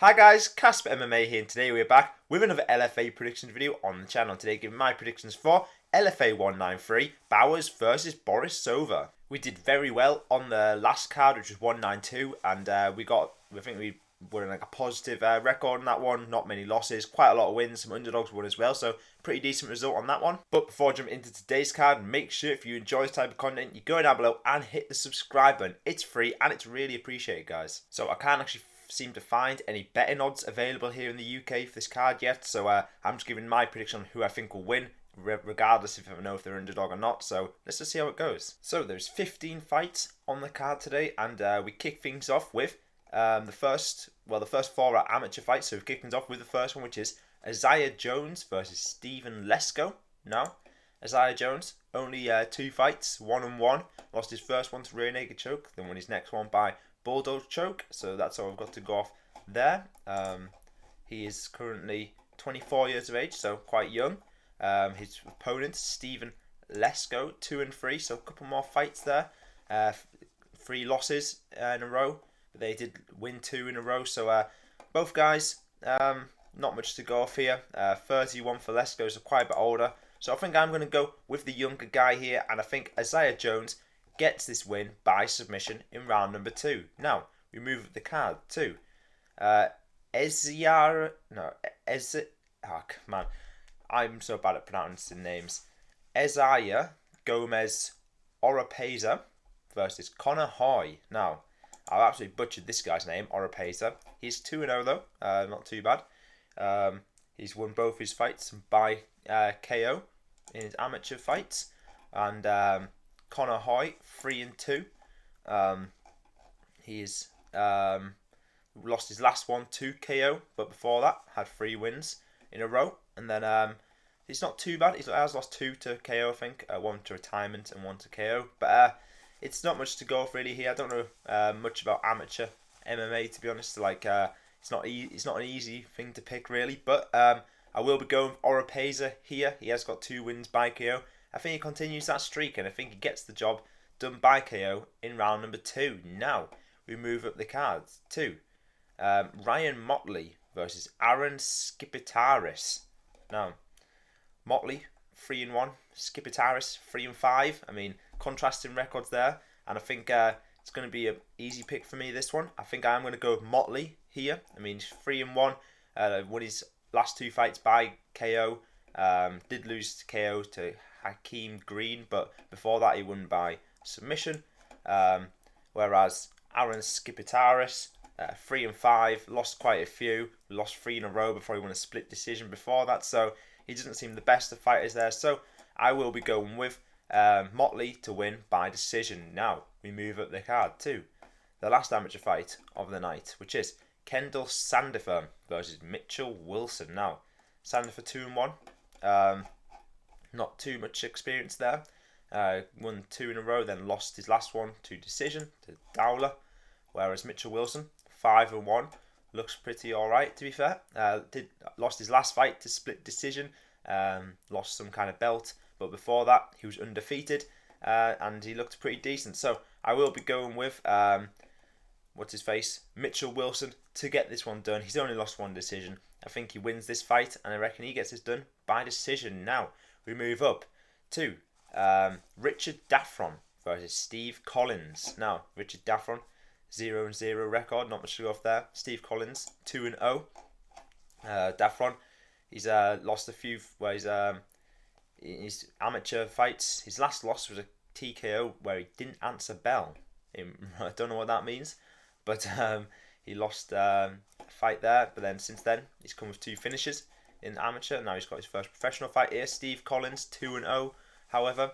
Hi guys, Casper MMA here, and today we're back with another LFA predictions video on the channel. Today giving my predictions for LFA 193, Bowers versus Borisova. We did very well on the last card, which was 192, and I think we were in like a positive record on that one. Not many losses, quite a lot of wins, some underdogs won as well, so pretty decent result on that one. But before I jump into today's card, make sure if you enjoy this type of content, you go down below and hit the subscribe button. It's free and it's really appreciated, guys. So I can't actually seem to find any betting odds available here in the UK for this card yet, so I'm just giving my prediction on who I think will win, regardless if I know if they're underdog or not. So let's just see how it goes. So there's 15 fights on the card today, and we kick things off with the first four are amateur fights. So we kick things off with the first one, which is Isaiah Joans versus Stephen Lesko. Now, Isaiah Joans, only 2 fights, 1-1. Lost his first one to rear naked choke, then won his next one by bulldog choke, so that's all I've got to go off there. He is currently 24 years of age, so quite young. His opponent, Stephen Lesko, 2-3, so a couple more fights there. 3 losses in a row, but they did win 2 in a row, so both guys, not much to go off here. 31 for Lesko, so quite a bit older. So I think I'm going to go with the younger guy here, and I think Isaiah Joans gets this win by submission in round number 2. Now, we move up the card to I'm so bad at pronouncing names. Isaiah Gomez Oropeza versus Connor Hoy. Now, I've absolutely butchered this guy's name, Oropeza. He's 2-0 though, not too bad. He's won both his fights by KO in his amateur fights, and Connor Hoy, 3-2. He's lost his last one to KO, but before that had 3 wins in a row. And then he's not too bad. He has lost 2 to KO, I think. 1 to retirement and 1 to KO. But it's not much to go off really here. I don't know much about amateur MMA, to be honest. It's not an easy thing to pick really. But I will be going with Oropeza here. He has got 2 wins by KO. I think he continues that streak, and I think he gets the job done by KO in round number 2. Now, we move up the cards to Ryan Motley versus Aaron Skipitaris. Now, Motley, 3-1. Skipitaris, 3-5. I mean, contrasting records there, and I think it's going to be an easy pick for me, this one. I think I'm going to go with Motley here. I mean, he's 3-1. Won his last 2 fights by KO. Did lose to KO to Hakeem Green, but before that he won by submission. Whereas Aaron Skipitaris, 3-5, lost quite a few. Lost 3 in a row before he won a split decision before that, so he doesn't seem the best of fighters there. So I will be going with Motley to win by decision. Now we move up the card to the last amateur fight of the night, which is Kendall Sandifer versus Mitchell Wilson. Now, Sandifer 2-1. Not too much experience there. Won 2 in a row, then lost his last one to decision to Dowler. Whereas Mitchell Wilson, 5-1, looks pretty alright, to be fair. Lost his last fight to split decision, lost some kind of belt, but before that he was undefeated, and he looked pretty decent. So I will be going with Mitchell Wilson to get this one done. He's only lost 1 decision. I think he wins this fight, and I reckon he gets this done by decision. Now we move up to Richard Daffron versus Steve Collins. Now, Richard Daffron, 0-0 record, not much to go off there. Steve Collins, 2-0. Daffron, he's lost a few in his amateur fights. His last loss was a TKO where he didn't answer bell. I don't know what that means, but he lost a fight there. But then since then, he's come with 2 finishes in amateur. Now he's got his first professional fight here. Steve Collins, 2-0. However,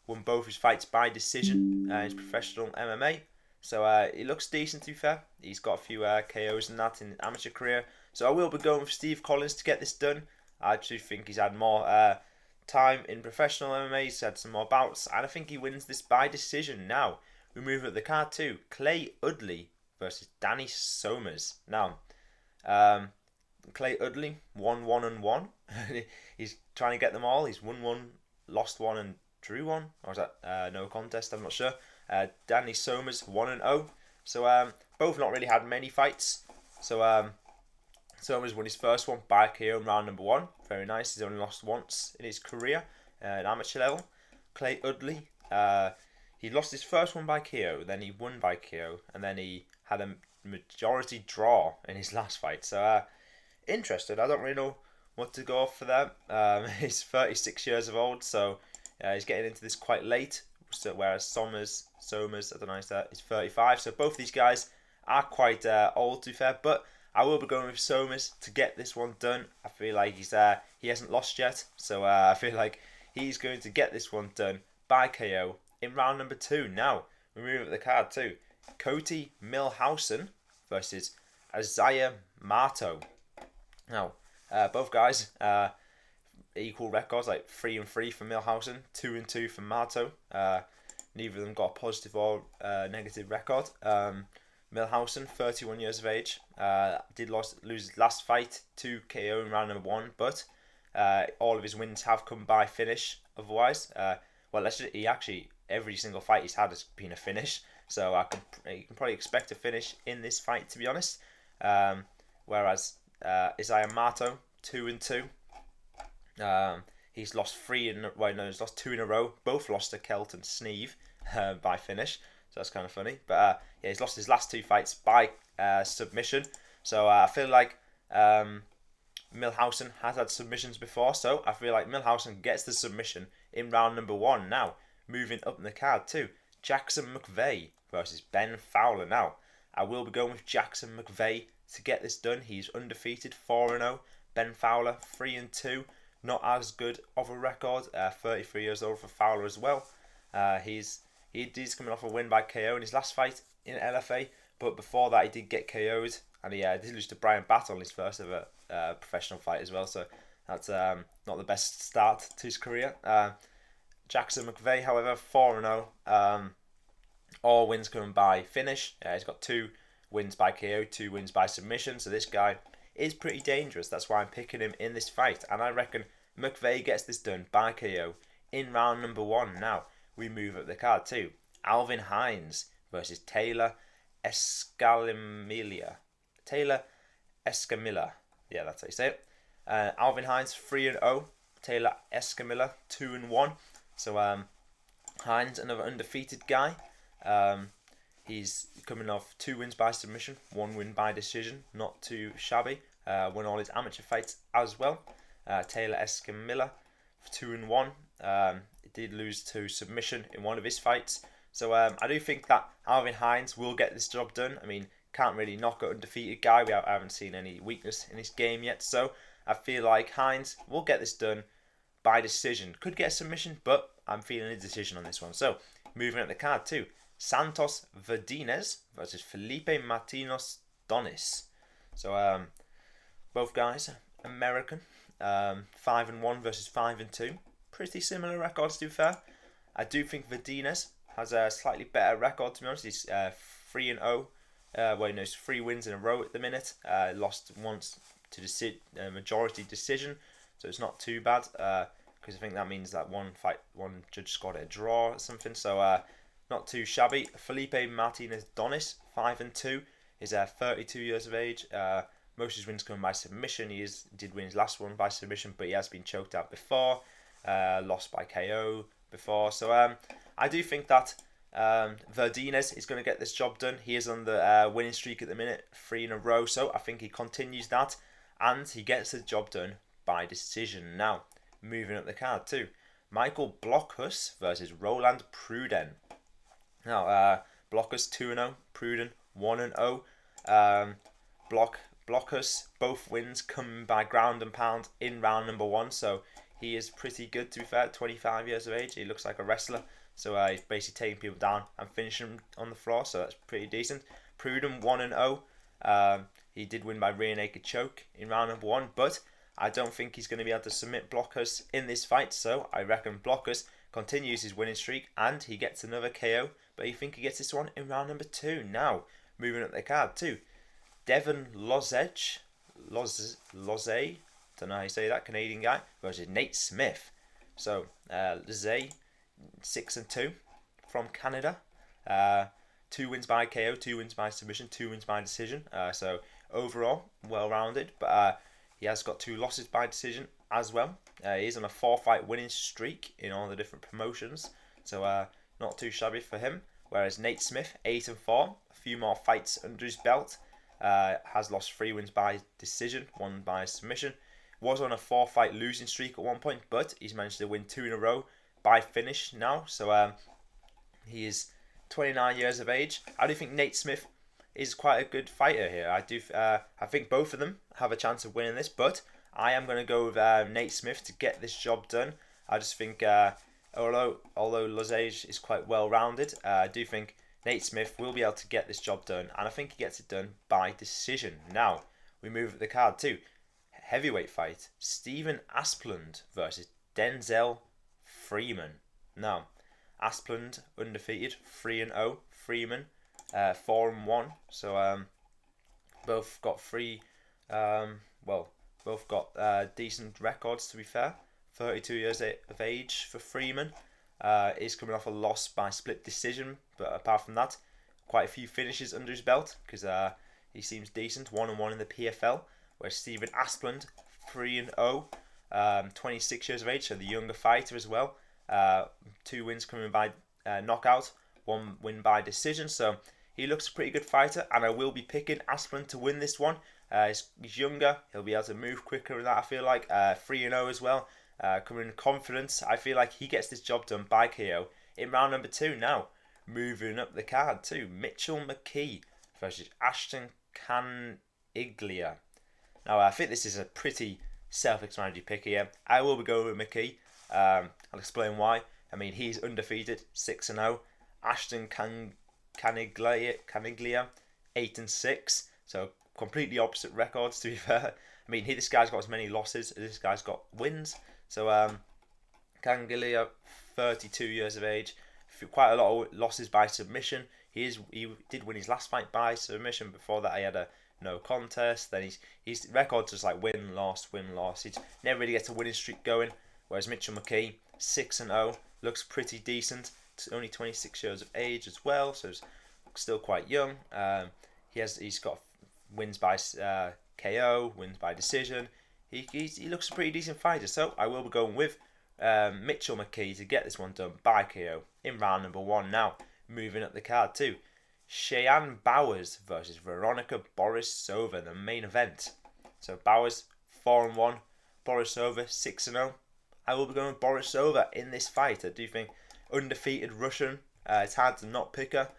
won both his fights by decision in his professional MMA. So he looks decent, to be fair. He's got a few KOs and that in his amateur career. So I will be going with Steve Collins to get this done. I actually think he's had more time in professional MMA. He's had some more bouts, and I think he wins this by decision. Now we move up the card to Clay Uddley versus Danny Somers. Now, Clay Uddley, 1-1-1. He's trying to get them all. He's won 1, lost 1, and drew 1. Or was that no contest? I'm not sure. Danny Somers, 1-0. So both not really had many fights. Somers won his first one by KO in round number 1. Very nice. He's only lost once in his career at amateur level. Clay Uddley, he lost his first one by KO, then he won by KO, and then he had a majority draw in his last fight. So interested. I don't really know what to go off for them. He's 36 years of old, so he's getting into this quite late. So whereas Somers, I don't know, he's 35. So both these guys are quite old, to be fair, but I will be going with Somers to get this one done. I feel like he hasn't lost yet, so I feel like he's going to get this one done by KO in round number 2. Now, we move up the card too. Cody Milhausen versus Isaiah Mahto. Now, both guys equal records, like 3-3 for Milhausen, 2-2 for Mahto. Neither of them got a positive or negative record. Milhausen, 31 years of age, did lose his last fight to KO in round number 1, but all of his wins have come by finish. Otherwise, he actually, every single fight he's had has been a finish, so you can probably expect a finish in this fight, to be honest. Whereas Isaiah Mahto, 2-2. He's lost he's lost 2 in a row. Both lost to Kelt and Sneeve by finish. So that's kind of funny. But he's lost his last 2 fights by submission. So I feel like Milhausen has had submissions before. So I feel like Milhausen gets the submission in round number 1. Now, moving up in the card too. Jackson McVey versus Ben Fowler. Now, I will be going with Jackson McVey to get this done. He's undefeated, 4-0. Ben Fowler, 3-2. Not as good of a record. 33 years old for Fowler as well. He's coming off a win by KO in his last fight in LFA, but before that he did get KO'd, and he did lose to Brian Battle in his first ever professional fight as well, so that's not the best start to his career. Jackson McVey, however, 4-0, all wins coming by finish. He's got 2 wins by KO, 2 wins by submission, so this guy is pretty dangerous. That's why I'm picking him in this fight, and I reckon McVey gets this done by KO in round number 1. Now, we move up the card too. Alvin Hines versus Taylor Escamilla. Yeah, that's how you say it. Alvin Hines, 3-0. Taylor Escamilla, 2-1. So Hines, another undefeated guy. He's coming off 2 wins by submission, 1 win by decision. Not too shabby. Won all his amateur fights as well. Taylor Escamilla, 2-1. He did lose to submission in one of his fights. So I do think that Alvin Hines will get this job done. I mean, can't really knock an undefeated guy. I haven't seen any weakness in his game yet. So I feel like Hines will get this done by decision. Could get a submission, but I'm feeling a decision on this one. So moving up the card too. Santos Verdinez versus Felipe Martínez Donis. So both guys American. 5-1 versus 5-2. Pretty similar records, to be fair. I do think Verdinez has a slightly better record, to be honest. He's 3-0. He's 3 wins in a row at the minute. Lost once to majority decision, so it's not too bad. Because I think that means that one judge scored a draw or something. So not too shabby. Felipe Martínez Donis, 5-2. He's 32 years of age. Most of his wins come by submission. He did win his last one by submission, but he has been choked out before. Lost by KO before. So I do think that Verdinez is going to get this job done. He is on the winning streak at the minute, 3 in a row. So I think he continues that, and he gets the job done by decision. Now, moving up the card too. Michael Blockhus versus Roland Pruden. Now, Blockhus 2-0, Pruden 1-0. Blockhus, both wins come by ground and pound in round number 1, so he is pretty good, to be fair. 25 years of age, he looks like a wrestler, so he's basically taking people down and finishing them on the floor, so that's pretty decent. Pruden 1-0. He did win by rear naked choke in round number 1, but I don't think he's going to be able to submit Blockhus in this fight, so I reckon Blockhus continues his winning streak and he gets another KO, but I think he gets this one in round number 2. Now, moving up the card too. Devon Lozej, don't know how you say that, Canadian guy, versus Nate Smith. So, Lozej, 6-2 from Canada. 2 wins by KO, 2 wins by submission, 2 wins by decision. So, overall, well-rounded, but he has got 2 losses by decision as well. He's on a 4-fight winning streak in all the different promotions, so not too shabby for him. Whereas Nate Smith, 8-4, a few more fights under his belt, has lost 3 wins by decision, 1 by submission. Was on a 4-fight losing streak at one point, but he's managed to win 2 in a row by finish now. So he is 29 years of age. I do think Nate Smith is quite a good fighter here. I think both of them have a chance of winning this, but I am going to go with Nate Smith to get this job done. I just think, although Lozej is quite well-rounded, I do think Nate Smith will be able to get this job done, and I think he gets it done by decision. Now, we move up the card to heavyweight fight. Stephen Asplund versus Denzel Freeman. Now, Asplund undefeated, 3-0. Freeman, 4-1. So both got both got decent records, to be fair. 32 years of age for Freeman. He's coming off a loss by split decision, but apart from that, quite a few finishes under his belt because he seems decent. 1-1 in the PFL. Whereas Stephen Asplund, 3-0, 26 years of age, so the younger fighter as well. 2 wins coming by knockout, 1 win by decision. So he looks a pretty good fighter, and I will be picking Asplund to win this one. He's younger, he'll be able to move quicker than that, I feel like. 3-0 as well. Coming in confidence, I feel like he gets this job done by KO in round number 2. Now, moving up the card to Mitchell McKee versus Ashton Caniglia. Now, I think this is a pretty self-explanatory pick here. I will be going with McKee. I'll explain why. I mean, he's undefeated, 6-0. Ashton Caniglia, 8-6. So, completely opposite records, to be fair. I mean, this guy's got as many losses as this guy's got wins. So, Caniglia, 32 years of age. Quite a lot of losses by submission. He did win his last fight by submission. Before that, he had a no contest. Then his records just like win, loss. He never really gets a winning streak going. Whereas Mitchell McKee, 6-0, looks pretty decent. Only 26 years of age as well, so he's still quite young. He's got wins by KO, wins by decision. He looks a pretty decent fighter. So I will be going with Mitchell McKee to get this one done by KO in round number 1. Now moving up the card too. Cheyenne Bowers versus Veronica Borisova, the main event. So Bowers, 4-1. Borisova, 6-0. I will be going with Borisova in this fight. I do think undefeated Russian. It's hard to not pick her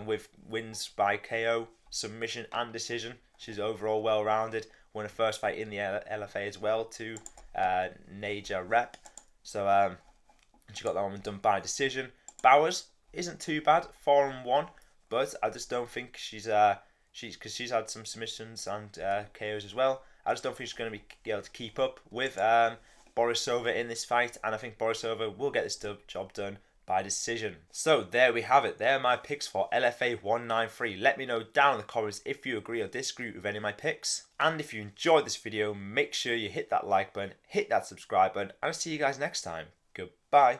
with wins by KO, submission and decision. She's overall well-rounded. Won her first fight in the LFA as well to Naja Rep. So she got that one done by decision. Bowers isn't too bad, 4-1. But I just don't think she's had some submissions and KOs as well. I just don't think she's going to be able to keep up with Borisova in this fight, and I think Borisova will get this job done by decision. So there we have it. There are my picks for LFA 193. Let me know down in the comments if you agree or disagree with any of my picks. And if you enjoyed this video, make sure you hit that like button, hit that subscribe button, and I'll see you guys next time. Goodbye.